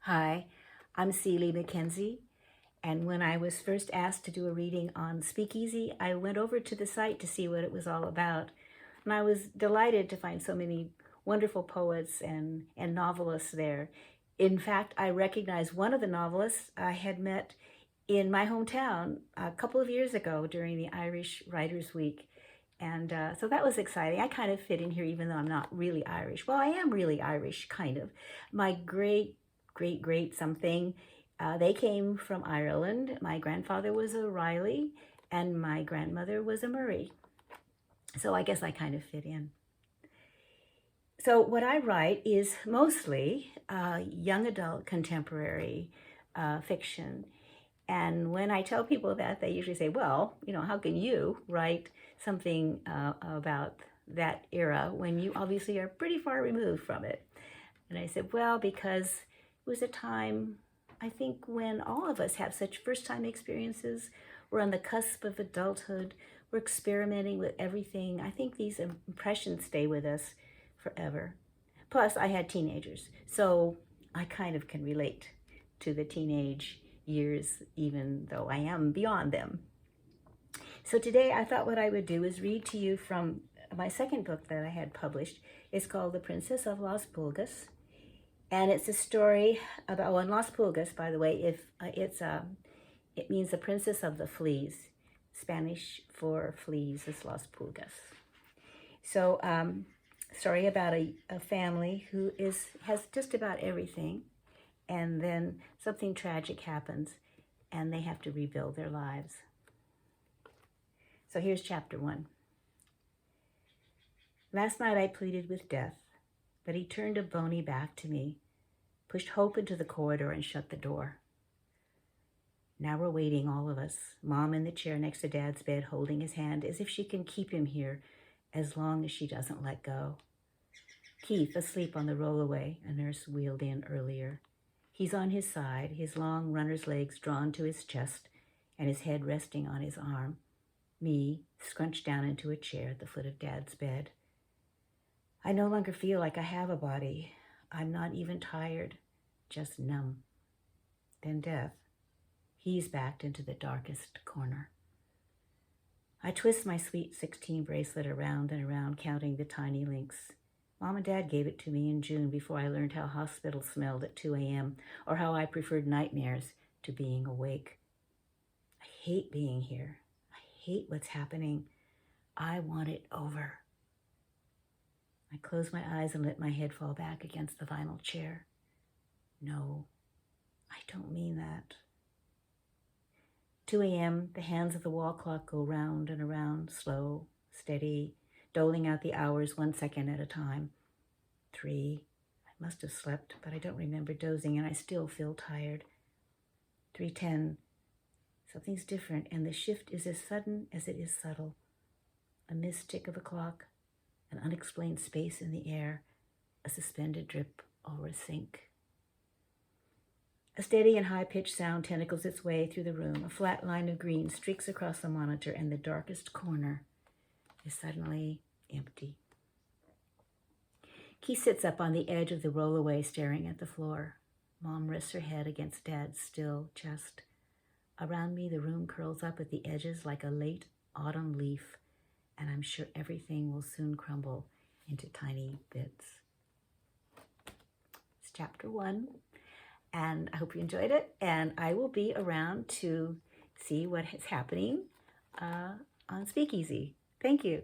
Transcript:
Hi, I'm Celie McKenzie, and when I was first asked to do a reading on Speakeasy, I went over to the site to see what it was all about. And I was delighted to find so many wonderful poets and novelists there. In fact, I recognized one of the novelists I had met in my hometown a couple of years ago during the Irish Writers' Week. And so that was exciting. I kind of fit in here even though I'm not really Irish. Well, I am really Irish, kind of. My great something, they came from Ireland. My grandfather was a Riley and my grandmother was a Murray. So I guess I kind of fit in. So what I write is mostly young adult contemporary fiction. And when I tell people that, they usually say, well, how can you write something about that era when you obviously are pretty far removed from it? And I said, well, because it was a time, I think, when all of us have such first-time experiences. We're on the cusp of adulthood. We're experimenting with everything. I think these impressions stay with us forever. Plus, I had teenagers, so I kind of can relate to the teenage years, even though I am beyond them. So today I thought what I would do is read to you from my second book that I had published. It's called The Princess of Las Pulgas. And it's a story about, well, in Las Pulgas, by the way, it means the princess of the fleas. Spanish for fleas is Las Pulgas. So, story about a family who has just about everything, and then something tragic happens, and they have to rebuild their lives. So here's chapter 1. Last night I pleaded with death, but he turned a bony back to me, pushed Hope into the corridor and shut the door. Now we're waiting, all of us, Mom in the chair next to Dad's bed holding his hand as if she can keep him here as long as she doesn't let go. Keith asleep on the rollaway a nurse wheeled in earlier. He's on his side, his long runner's legs drawn to his chest and his head resting on his arm. Me, scrunched down into a chair at the foot of Dad's bed. I no longer feel like I have a body. I'm not even tired, just numb. Then death. He's backed into the darkest corner. I twist my sweet 16 bracelet around and around, counting the tiny links. Mom and Dad gave it to me in June before I learned how hospitals smelled at 2 a.m. or how I preferred nightmares to being awake. I hate being here. I hate what's happening. I want it over. I close my eyes and let my head fall back against the vinyl chair. No, I don't mean that. 2 a.m., the hands of the wall clock go round and around, slow, steady, doling out the hours 1 second at a time. 3, I must have slept, but I don't remember dozing, and I still feel tired. 3:10, something's different, and the shift is as sudden as it is subtle. A missed tick of a clock, an unexplained space in the air, a suspended drip over a sink. A steady and high-pitched sound tentacles its way through the room. A flat line of green streaks across the monitor, and the darkest corner is suddenly empty. Keith sits up on the edge of the rollaway, staring at the floor. Mom rests her head against Dad's still chest. Around me, the room curls up at the edges like a late autumn leaf, and I'm sure everything will soon crumble into tiny bits. It's chapter 1. And I hope you enjoyed it, and I will be around to see what is happening on Speakeasy. Thank you.